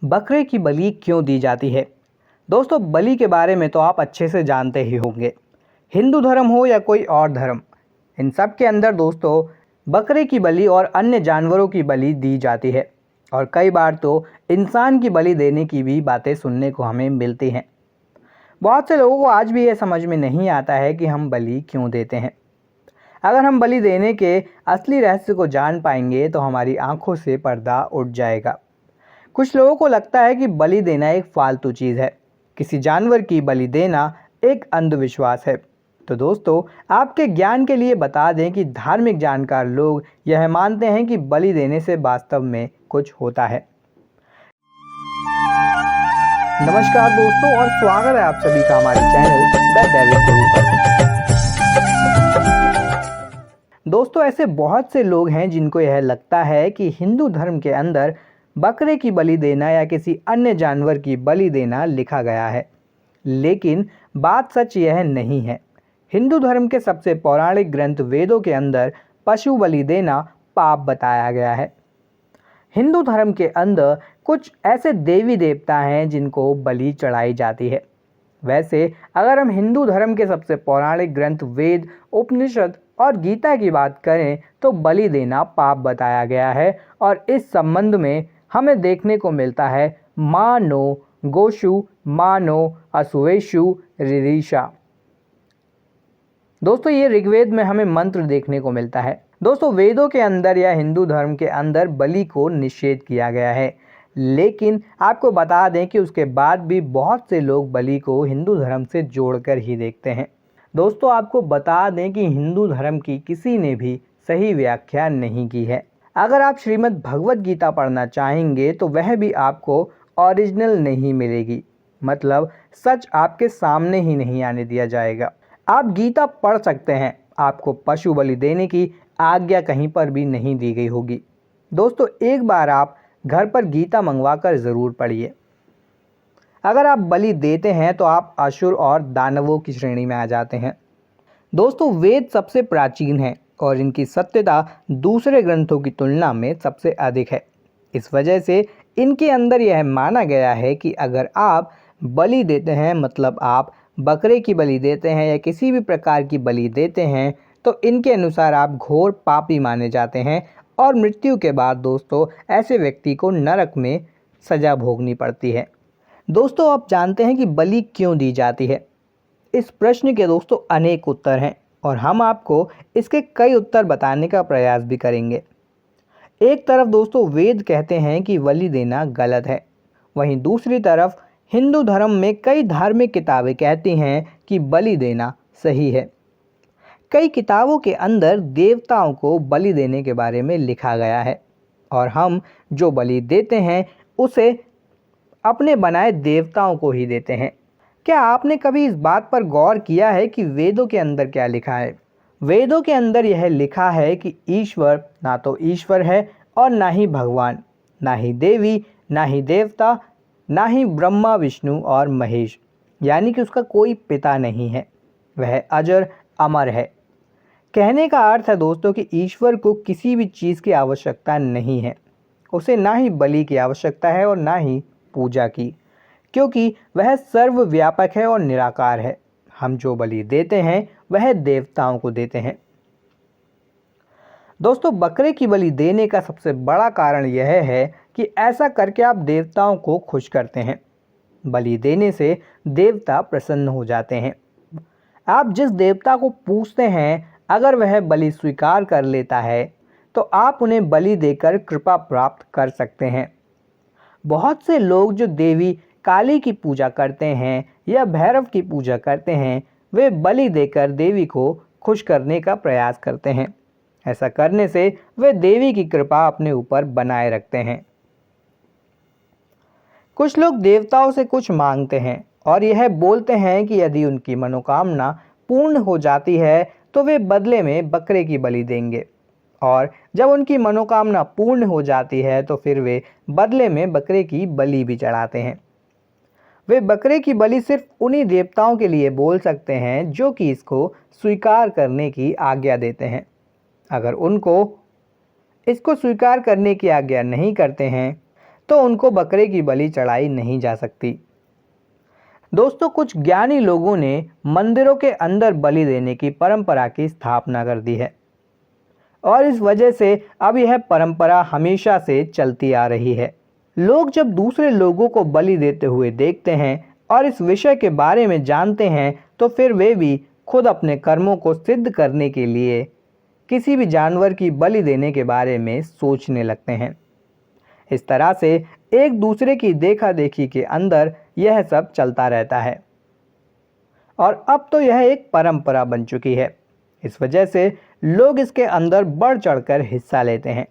बकरे की बलि क्यों दी जाती है? दोस्तों, बलि के बारे में तो आप अच्छे से जानते ही होंगे। हिंदू धर्म हो या कोई और धर्म, इन सब के अंदर दोस्तों बकरे की बलि और अन्य जानवरों की बलि दी जाती है। और कई बार तो इंसान की बलि देने की भी बातें सुनने को हमें मिलती हैं। बहुत से लोगों को आज भी यह समझ में नहीं आता है कि हम बलि क्यों देते हैं। अगर हम बलि देने के असली रहस्य को जान पाएंगे तो हमारी आंखों से पर्दा उठ जाएगा। कुछ लोगों को लगता है कि बलि देना एक फालतू चीज़ है, किसी जानवर की बलि देना एक अंधविश्वास है। तो दोस्तों, आपके ज्ञान के लिए बता दें कि धार्मिक जानकार लोग यह मानते हैं कि बलि देने से वास्तव में कुछ होता है। नमस्कार दोस्तों, और स्वागत है आप सभी का हमारे चैनल द दैविक गुरु पर। दोस्तों, ऐसे बहुत से लोग हैं जिनको यह लगता है कि हिंदू धर्म के अंदर बकरे की बलि देना या किसी अन्य जानवर की बलि देना लिखा गया है, लेकिन बात सच यह नहीं है। हिंदू धर्म के सबसे पौराणिक ग्रंथ वेदों के अंदर पशु बलि देना पाप बताया गया है। हिंदू धर्म के अंदर कुछ ऐसे देवी देवता हैं जिनको बलि चढ़ाई जाती है। वैसे अगर हम हिंदू धर्म के सबसे पौराणिक ग्रंथ वेद, उपनिषद और गीता की बात करें तो बलि देना पाप बताया गया है। और इस संबंध में हमें देखने को मिलता है मानो गोशु, मानो असुवेशु रिरीशा। दोस्तों, ये ऋग्वेद में हमें मंत्र देखने को मिलता है। दोस्तों, वेदों के अंदर या हिंदू धर्म के अंदर बलि को निषेध किया गया है, लेकिन आपको बता दें कि उसके बाद भी बहुत से लोग बलि को हिंदू धर्म से जोड़कर ही देखते हैं। दोस्तों, आपको बता दें कि हिंदू धर्म की किसी ने भी सही व्याख्या नहीं की है। अगर आप श्रीमद् भगवत गीता पढ़ना चाहेंगे तो वह भी आपको ओरिजिनल नहीं मिलेगी, मतलब सच आपके सामने ही नहीं आने दिया जाएगा। आप गीता पढ़ सकते हैं, आपको पशु बलि देने की आज्ञा कहीं पर भी नहीं दी गई होगी। दोस्तों, एक बार आप घर पर गीता मंगवा कर ज़रूर पढ़िए। अगर आप बलि देते हैं तो आप असुर और दानवों की श्रेणी में आ जाते हैं। दोस्तों, वेद सबसे प्राचीन हैं और इनकी सत्यता दूसरे ग्रंथों की तुलना में सबसे अधिक है। इस वजह से इनके अंदर यह माना गया है कि अगर आप बलि देते हैं, मतलब आप बकरे की बलि देते हैं या किसी भी प्रकार की बलि देते हैं, तो इनके अनुसार आप घोर पापी माने जाते हैं और मृत्यु के बाद दोस्तों ऐसे व्यक्ति को नरक में सजा भोगनी पड़ती है। दोस्तों, आप जानते हैं कि बलि क्यों दी जाती है? इस प्रश्न के दोस्तों अनेक उत्तर हैं और हम आपको इसके कई उत्तर बताने का प्रयास भी करेंगे। एक तरफ दोस्तों वेद कहते हैं कि बलि देना गलत है, वहीं दूसरी तरफ हिंदू धर्म में कई धार्मिक किताबें कहती हैं कि बलि देना सही है। कई किताबों के अंदर देवताओं को बलि देने के बारे में लिखा गया है और हम जो बलि देते हैं उसे अपने बनाए देवताओं को ही देते हैं। क्या आपने कभी इस बात पर गौर किया है कि वेदों के अंदर क्या लिखा है? वेदों के अंदर यह लिखा है कि ईश्वर ना तो ईश्वर है और ना ही भगवान, ना ही देवी, ना ही देवता, ना ही ब्रह्मा, विष्णु और महेश, यानी कि उसका कोई पिता नहीं है। वह अजर अमर है। कहने का अर्थ है दोस्तों कि ईश्वर को किसी भी चीज़ की आवश्यकता नहीं है। उसे ना ही बलि की आवश्यकता है और ना ही पूजा की, क्योंकि वह सर्वव्यापक है और निराकार है। हम जो बलि देते हैं वह देवताओं को देते हैं। दोस्तों, बकरे की बलि देने का सबसे बड़ा कारण यह है कि ऐसा करके आप देवताओं को खुश करते हैं। बलि देने से देवता प्रसन्न हो जाते हैं। आप जिस देवता को पूजते हैं, अगर वह बलि स्वीकार कर लेता है तो आप उन्हें बलि देकर कृपा प्राप्त कर सकते हैं। बहुत से लोग जो देवी काली की पूजा करते हैं या भैरव की पूजा करते हैं, वे बलि देकर देवी को खुश करने का प्रयास करते हैं। ऐसा करने से वे देवी की कृपा अपने ऊपर बनाए रखते हैं। कुछ लोग देवताओं से कुछ मांगते हैं और यह बोलते हैं कि यदि उनकी मनोकामना पूर्ण हो जाती है तो वे बदले में बकरे की बलि देंगे, और जब उनकी मनोकामना पूर्ण हो जाती है तो फिर वे बदले में बकरे की बलि भी चढ़ाते हैं। वे बकरे की बलि सिर्फ उन्हीं देवताओं के लिए बोल सकते हैं जो कि इसको स्वीकार करने की आज्ञा देते हैं। अगर उनको इसको स्वीकार करने की आज्ञा नहीं करते हैं तो उनको बकरे की बलि चढ़ाई नहीं जा सकती। दोस्तों, कुछ ज्ञानी लोगों ने मंदिरों के अंदर बलि देने की परंपरा की स्थापना कर दी है और इस वजह से अब यह परंपरा हमेशा से चलती आ रही है। लोग जब दूसरे लोगों को बलि देते हुए देखते हैं और इस विषय के बारे में जानते हैं तो फिर वे भी खुद अपने कर्मों को सिद्ध करने के लिए किसी भी जानवर की बलि देने के बारे में सोचने लगते हैं। इस तरह से एक दूसरे की देखा देखी के अंदर यह सब चलता रहता है और अब तो यह एक परंपरा बन चुकी है। इस वजह से लोग इसके अंदर बढ़ चढ़कर हिस्सा लेते हैं।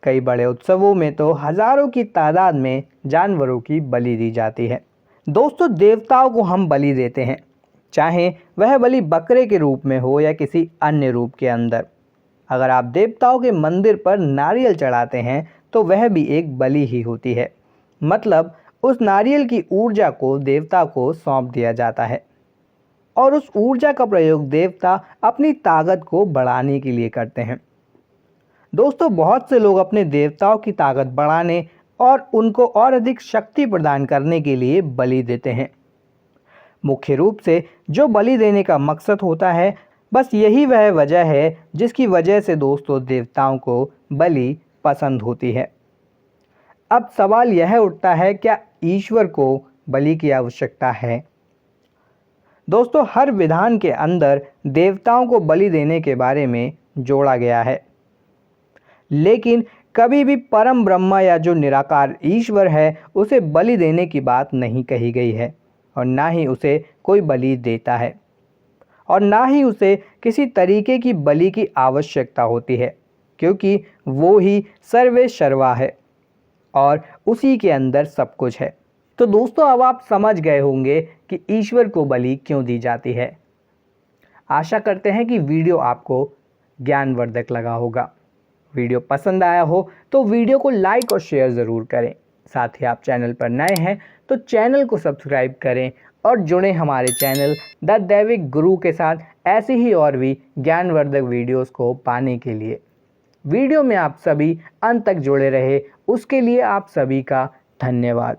कई बड़े उत्सवों में तो हजारों की तादाद में जानवरों की बलि दी जाती है। दोस्तों, देवताओं को हम बलि देते हैं, चाहे वह बलि बकरे के रूप में हो या किसी अन्य रूप के अंदर। अगर आप देवताओं के मंदिर पर नारियल चढ़ाते हैं तो वह भी एक बलि ही होती है। मतलब उस नारियल की ऊर्जा को देवता को सौंप दिया जाता है और उस ऊर्जा का प्रयोग देवता अपनी ताकत को बढ़ाने के लिए करते हैं। दोस्तों, बहुत से लोग अपने देवताओं की ताकत बढ़ाने और उनको और अधिक शक्ति प्रदान करने के लिए बलि देते हैं। मुख्य रूप से जो बलि देने का मकसद होता है, बस यही वह वजह है जिसकी वजह से दोस्तों देवताओं को बलि पसंद होती है। अब सवाल यह उठता है, क्या ईश्वर को बलि की आवश्यकता है? दोस्तों, हर विधान के अंदर देवताओं को बलि देने के बारे में जोड़ा गया है, लेकिन कभी भी परम ब्रह्म या जो निराकार ईश्वर है उसे बलि देने की बात नहीं कही गई है और ना ही उसे कोई बलि देता है और ना ही उसे किसी तरीके की बलि की आवश्यकता होती है, क्योंकि वो ही सर्वे सर्वा है और उसी के अंदर सब कुछ है। तो दोस्तों, अब आप समझ गए होंगे कि ईश्वर को बलि क्यों दी जाती है। आशा करते हैं कि वीडियो आपको ज्ञानवर्धक लगा होगा। वीडियो पसंद आया हो तो वीडियो को लाइक और शेयर ज़रूर करें। साथ ही आप चैनल पर नए हैं तो चैनल को सब्सक्राइब करें और जुड़ें हमारे चैनल द दैविक गुरु के साथ ऐसी ही और भी ज्ञानवर्धक वीडियोस को पाने के लिए। वीडियो में आप सभी अंत तक जुड़े रहे, उसके लिए आप सभी का धन्यवाद।